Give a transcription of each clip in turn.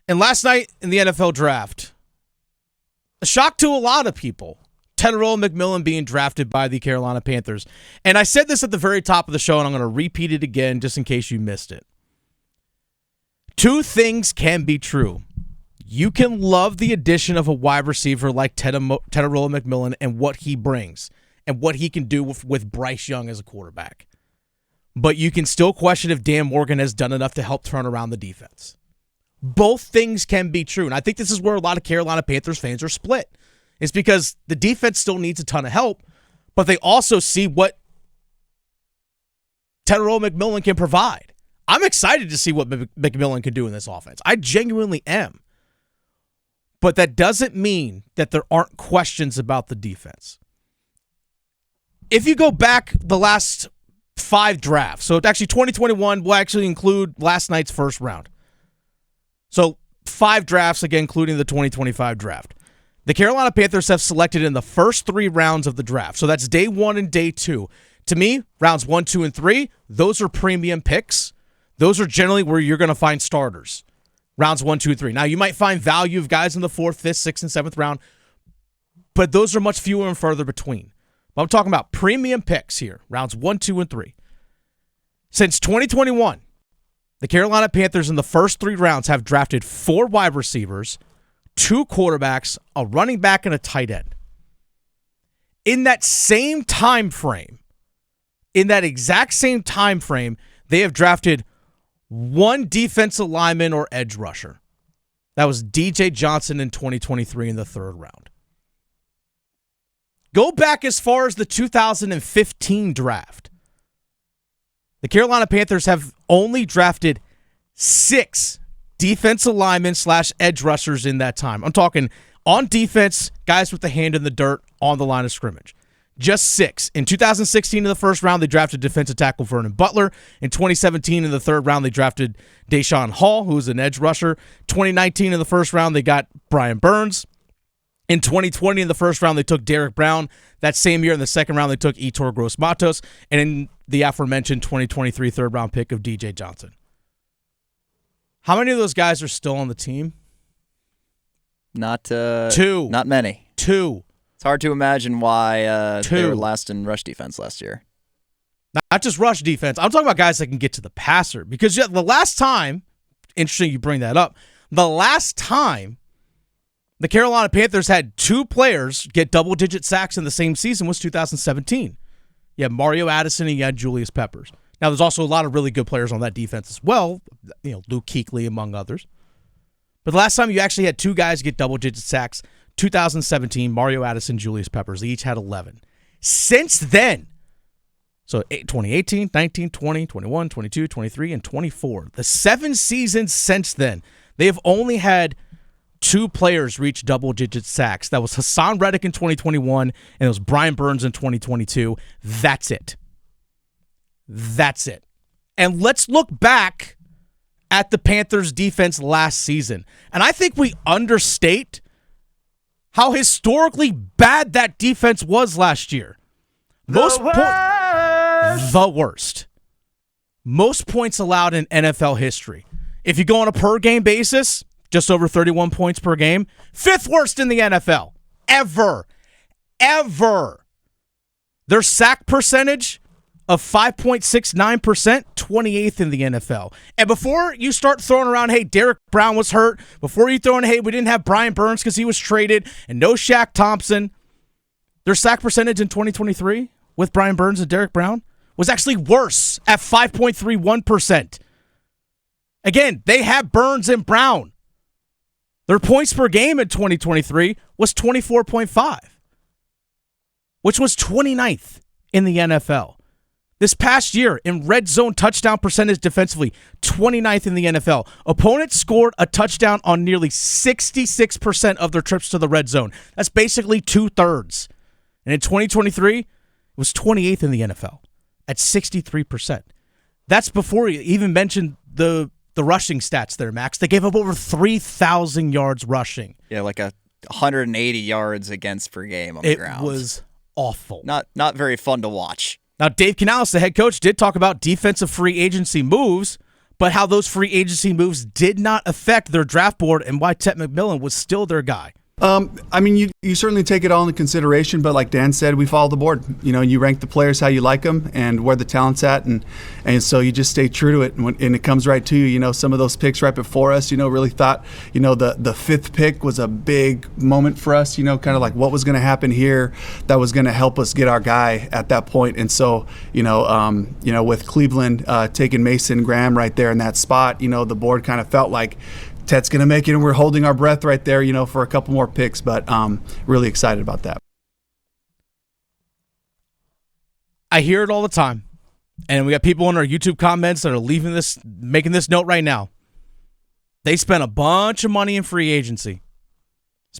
And last night in the NFL draft, a shock to a lot of people, Tepper McMillan being drafted by the Carolina Panthers. And I said this at the very top of the show, and I'm going to repeat it again just in case you missed it. Two things can be true. You can love the addition of a wide receiver like Tepper McMillan and what he brings and what he can do with Bryce Young as a quarterback. But you can still question if Dan Morgan has done enough to help turn around the defense. Both things can be true. And I think this is where a lot of Carolina Panthers fans are split. It's because the defense still needs a ton of help, but they also see what Tepper McMillan can provide. I'm excited to see what McMillan can do in this offense. I genuinely am. But that doesn't mean that there aren't questions about the defense. If you go back the last 5 drafts, so actually 2021 will actually include last night's first round. So 5 drafts, again, including the 2025 draft. The Carolina Panthers have selected in the first 3 rounds of the draft. So that's day 1 and day 2. To me, rounds 1, 2, and 3, those are premium picks. Those are generally where you're going to find starters. Rounds 1, 2, 3. Now, you might find value of guys in the 4th, 5th, 6th, and 7th round, but those are much fewer and further between. But I'm talking about premium picks here, rounds 1, 2, and 3. Since 2021, the Carolina Panthers in the first 3 rounds have drafted 4 wide receivers, 2 quarterbacks, a running back, and a tight end. In that same time frame, in that exact same time frame, they have drafted 1 defensive lineman or edge rusher. That was DJ Johnson in 2023 in the 3rd round. Go back as far as the 2015 draft. The Carolina Panthers have only drafted 6 defensive linemen / edge rushers in that time. I'm talking on defense, guys with the hand in the dirt on the line of scrimmage. Just 6. In 2016 in the first round, they drafted defensive tackle Vernon Butler. In 2017 in the 3rd round, they drafted Deshaun Hall, who was an edge rusher. 2019 in the first round, they got Brian Burns. In 2020 in the first round, they took Derrick Brown. That same year in the 2nd round, they took Etor Gross-Matos. And in the aforementioned 2023 3rd round pick of DJ Johnson. How many of those guys are still on the team? Not 2. Not many. 2. It's hard to imagine why they were last in rush defense last year. Not just rush defense. I'm talking about guys that can get to the passer. Because the last time, interesting you bring that up, the last time the Carolina Panthers had 2 players get double-digit sacks in the same season was 2017. You had Mario Addison and you had Julius Peppers. Now, there's also a lot of really good players on that defense as well, Luke Kuechly among others. But the last time you actually had 2 guys get double-digit sacks, 2017, Mario Addison, Julius Peppers. They each had 11. Since then, so 2018, 19, 20, 21, 22, 23, and 24, the 7 seasons since then, they have only had 2 players reach double-digit sacks. That was Hassan Reddick in 2021, and it was Brian Burns in 2022. That's it. That's it. And let's look back at the Panthers' defense last season. And I think we understate how historically bad that defense was last year. The worst. Most points allowed in NFL history. If you go on a per-game basis, just over 31 points per game, 5th worst in the NFL. Ever. Their sack percentage of 5.69%, 28th in the NFL. And before you start throwing around, hey, Derrick Brown was hurt, before you throw in, hey, we didn't have Brian Burns because he was traded, and no Shaq Thompson, their sack percentage in 2023 with Brian Burns and Derrick Brown was actually worse at 5.31%. Again, they have Burns and Brown. Their points per game in 2023 was 24.5, which was 29th in the NFL. This past year, in red zone touchdown percentage defensively, 29th in the NFL. Opponents scored a touchdown on nearly 66% of their trips to the red zone. That's basically 2/3. And in 2023, it was 28th in the NFL at 63%. That's before you even mentioned the rushing stats there, Max. They gave up over 3,000 yards rushing. Yeah, like 180 yards against per game on the ground. It was awful. Not very fun to watch. Now, Dave Canales, the head coach, did talk about defensive free agency moves, but how those free agency moves did not affect their draft board and why Tepper McMillan was still their guy. I mean, you certainly take it all into consideration, but like Dan said, we follow the board. You know, you rank the players how you like them and where the talent's at, and so you just stay true to it, and it comes right to you. You know, some of those picks right before us, you know, really thought, you know, the fifth pick was a big moment for us. You know, kind of like what was going to happen here that was going to help us get our guy at that point. And so, you know, with Cleveland taking Mason Graham right there in that spot, you know, the board kind of felt like Ted's going to make it, and we're holding our breath right there, you know, for a couple more picks, but really excited about that. I hear it all the time, and we got people in our YouTube comments that are making this note right now. They spent a bunch of money in free agency.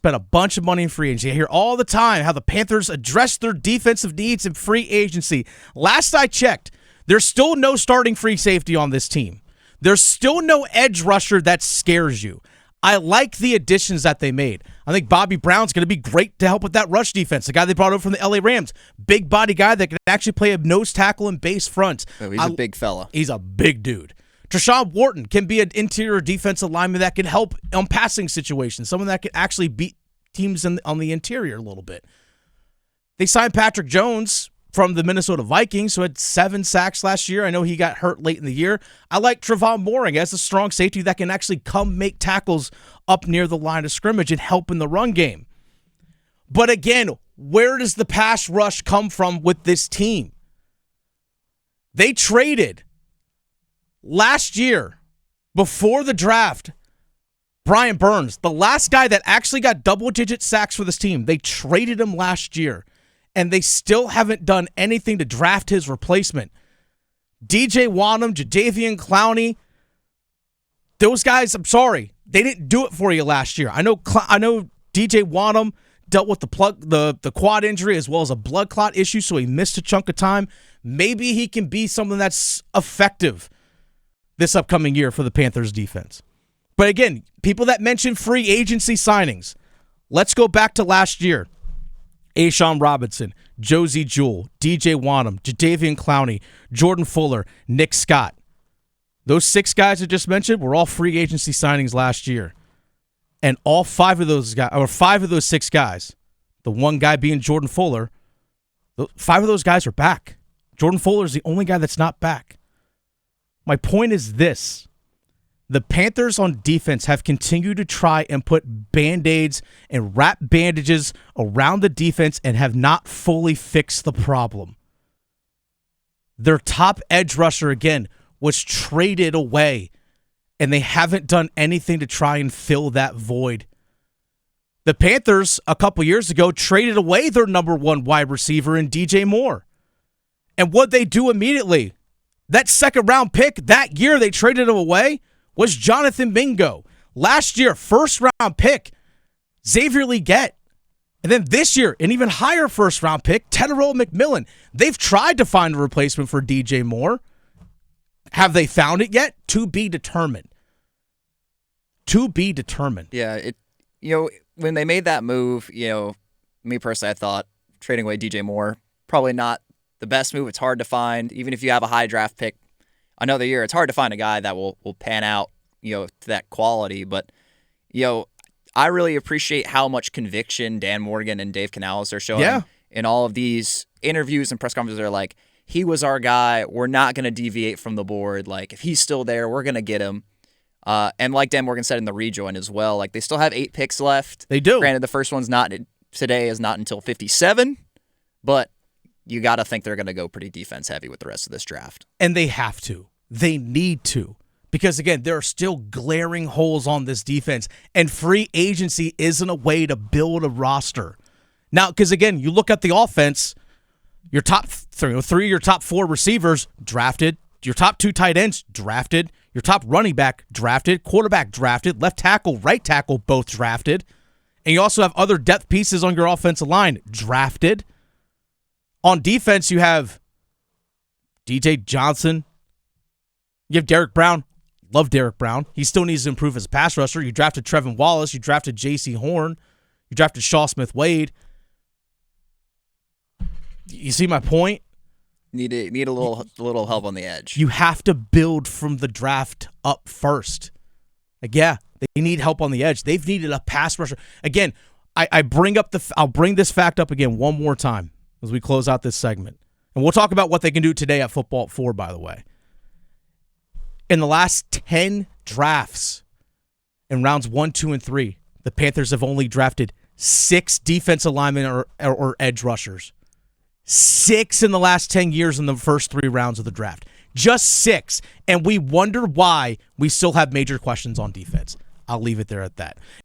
I hear all the time how the Panthers address their defensive needs in free agency. Last I checked, there's still no starting free safety on this team. There's still no edge rusher that scares you. I like the additions that they made. I think Bobby Brown's going to be great to help with that rush defense. The guy they brought over from the LA Rams. Big body guy that can actually play a nose tackle and base front. Oh, he's a big fella. He's a big dude. Treshawn Wharton can be an interior defensive lineman that can help on passing situations. Someone that can actually beat teams on the interior a little bit. They signed Patrick Jones from the Minnesota Vikings, who had 7 sacks last year. I know he got hurt late in the year. I like Trevon Moehrig as a strong safety that can actually come make tackles up near the line of scrimmage and help in the run game. But again, where does the pass rush come from with this team? They traded last year, before the draft, Brian Burns, the last guy that actually got double-digit sacks for this team. They traded him last year. And they still haven't done anything to draft his replacement. DJ Wanham, Jadeveon, Clowney, those guys, I'm sorry, they didn't do it for you last year. I know DJ Wanham dealt with the quad injury as well as a blood clot issue, so he missed a chunk of time. Maybe he can be something that's effective this upcoming year for the Panthers defense. But again, people that mention free agency signings, let's go back to last year. A'Shawn Robinson, Josie Jewell, DJ Wanham, Jadeveon Clowney, Jordan Fuller, Nick Scott. Those 6 guys I just mentioned were all free agency signings last year. And all 5 of those guys, or 5 of those 6 guys, the one guy being Jordan Fuller, 5 of those guys are back. Jordan Fuller is the only guy that's not back. My point is this. The Panthers on defense have continued to try and put Band-Aids and wrap bandages around the defense and have not fully fixed the problem. Their top edge rusher, again, was traded away, and they haven't done anything to try and fill that void. The Panthers, a couple years ago, traded away their number 1 wide receiver in DJ Moore. And what'd they do immediately? That second-round pick, that year they traded him away, was Jonathon Mingo. Last year, first-round pick, Xavier Legette. And then this year, an even higher first-round pick, Tedder McMillan. They've tried to find a replacement for DJ Moore. Have they found it yet? To be determined. Yeah, when they made that move, me personally, I thought trading away DJ Moore, probably not the best move. It's hard to find, even if you have a high draft pick. Another year, it's hard to find a guy that will pan out, to that quality. But, I really appreciate how much conviction Dan Morgan and Dave Canales are showing in all of these interviews and press conferences. They're like, he was our guy. We're not going to deviate from the board. Like, if he's still there, we're going to get him. And like Dan Morgan said in the rejoin as well, like they still have 8 picks left. They do. Granted, the first one's not today, is not until 57, but you got to think they're going to go pretty defense heavy with the rest of this draft. And they have to. They need to. Because, again, there are still glaring holes on this defense, and free agency isn't a way to build a roster. Now, because, again, you look at the offense, your top 3 of your top 4 receivers drafted, your top 2 tight ends drafted, your top running back drafted, quarterback drafted, left tackle, right tackle both drafted, and you also have other depth pieces on your offensive line drafted. On defense, you have DJ Johnson. You have Derrick Brown. Love Derrick Brown. He still needs to improve as a pass rusher. You drafted Trevin Wallace. You drafted J.C. Horn. You drafted Shaw Smith-Wade. You see my point? Need a little help on the edge. You have to build from the draft up first. Like, yeah, they need help on the edge. They've needed a pass rusher. Again, I'll bring this fact up again one more time as we close out this segment. And we'll talk about what they can do today at Football at 4, by the way. In the last 10 drafts, in rounds 1, 2, and 3, the Panthers have only drafted 6 defensive linemen or edge rushers. 6 in the last 10 years in the first 3 rounds of the draft. Just 6. And we wonder why we still have major questions on defense. I'll leave it there at that.